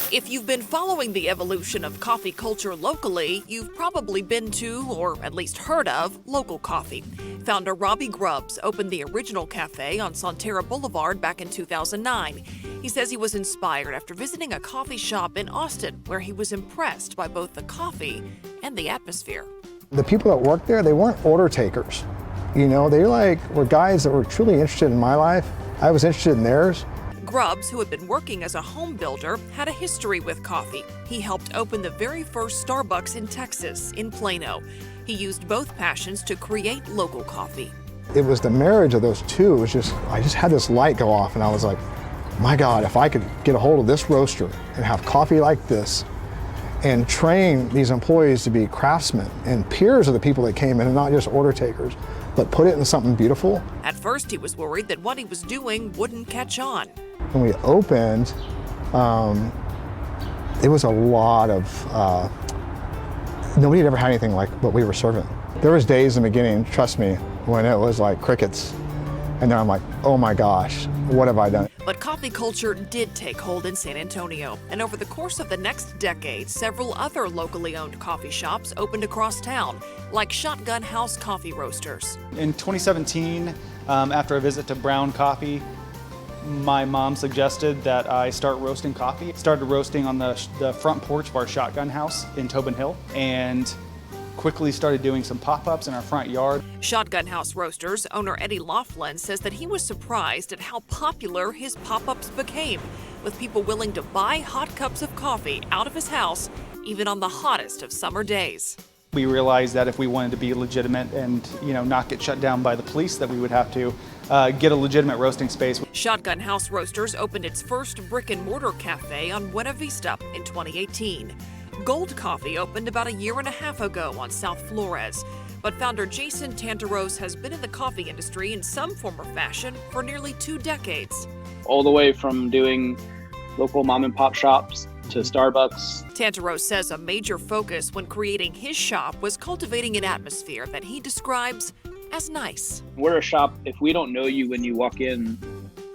If you've been following the evolution of coffee culture locally, you've probably been to, or at least heard of, local coffee. Founder Robbie Grubbs opened the original cafe on Sonterra Boulevard back in 2009. He says he was inspired after visiting a coffee shop in Austin, where he was impressed by both the coffee and the atmosphere. The people that worked there, they weren't order takers. You know, they were guys that were truly interested in my life. I was interested in theirs. Grubbs, who had been working as a home builder, had a history with coffee. He helped open the very first Starbucks in Texas, in Plano. He used both passions to create local coffee. It was the marriage of those two. It was just, I just had this light go off and I was like, my God, if I could get a hold of this roaster and have coffee like this and train these employees to be craftsmen and peers of the people that came in and not just order takers, but put it in something beautiful. At first, he was worried that what he was doing wouldn't catch on. When we opened, it was a lot of, nobody had ever had anything like what we were serving. There was days in the beginning, trust me, when it was like crickets. And then I'm like, oh my gosh, what have I done? But coffee culture did take hold in San Antonio. And over the course of the next decade, several other locally owned coffee shops opened across town, like Shotgun House Coffee Roasters. In 2017, after a visit to Brown Coffee, my mom suggested that I start roasting coffee. Started roasting on the front porch of our Shotgun House in Tobin Hill, and quickly started doing some pop-ups in our front yard. Shotgun House Roasters owner Eddie Laughlin says that he was surprised at how popular his pop-ups became, with people willing to buy hot cups of coffee out of his house, even on the hottest of summer days. We realized that if we wanted to be legitimate and not get shut down by the police, that we would have to get a legitimate roasting space. Shotgun House Roasters opened its first brick-and-mortar cafe on Buena Vista in 2018. Gold Coffee opened about a year and a half ago on South Flores, but founder Jason Tantaros has been in the coffee industry in some form or fashion for nearly 2 decades. All the way from doing local mom and pop shops to Starbucks. Tantaros says a major focus when creating his shop was cultivating an atmosphere that he describes as nice. We're a shop, if we don't know you when you walk in,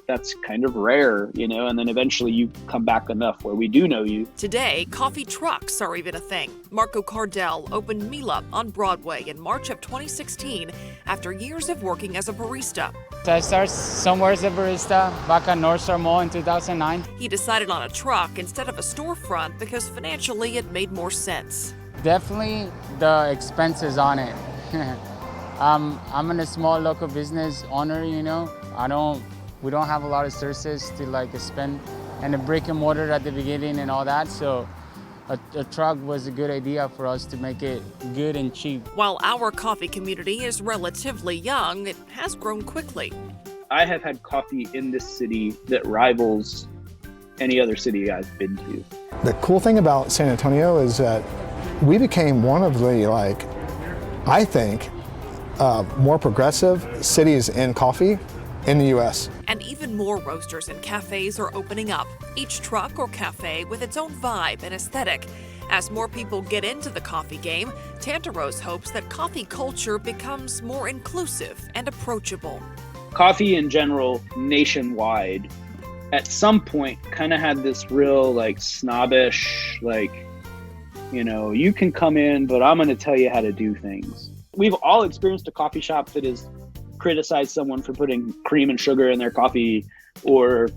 that's kind of rare, and then eventually you come back enough where we do know you. Today, coffee trucks are even a thing. Marco Cardell opened Mila on Broadway in March of 2016 after years of working as a barista. I started somewhere as a barista back at North Star Mall in 2009. He decided on a truck instead of a storefront because financially it made more sense. Definitely the expenses on it. I'm in a small local business owner, we don't have a lot of sources to spend and a brick and mortar at the beginning and all that. So a truck was a good idea for us to make it good and cheap. While our coffee community is relatively young, it has grown quickly. I have had coffee in this city that rivals any other city I've been to. The cool thing about San Antonio is that we became one of the, I think, more progressive cities in coffee in the U.S. And even more roasters and cafes are opening up, each truck or cafe with its own vibe and aesthetic. As more people get into the coffee game, Tantaros hopes that coffee culture becomes more inclusive and approachable. Coffee in general, nationwide, at some point kind of had this real snobbish, you can come in, but I'm going to tell you how to do things. We've all experienced a coffee shop that is criticize someone for putting cream and sugar in their coffee, or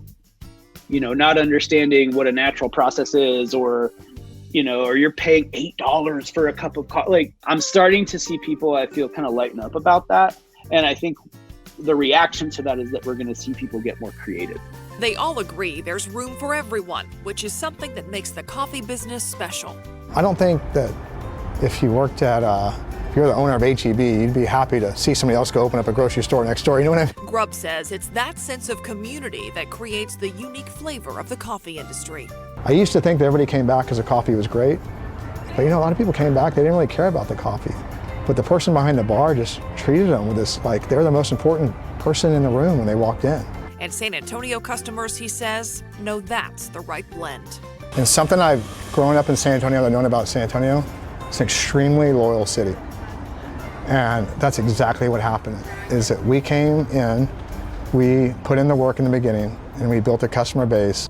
not understanding what a natural process is, or you're paying $8 for a cup of coffee. I'm starting to see people, I feel, kind of lighten up about that, and I think the reaction to that is that we're going to see people get more creative. They all agree there's room for everyone, which is something that makes the coffee business special. I don't think that if you worked at if you're the owner of HEB, you'd be happy to see somebody else go open up a grocery store next door, you know what I mean? Grubb says it's that sense of community that creates the unique flavor of the coffee industry. I used to think that everybody came back because the coffee was great, but a lot of people came back, they didn't really care about the coffee. But the person behind the bar just treated them with this, they're the most important person in the room when they walked in. And San Antonio customers, he says, know that's the right blend. And something I've grown up in San Antonio that I've known about San Antonio, it's an extremely loyal city. And that's exactly what happened, is that we came in, we put in the work in the beginning, and we built a customer base.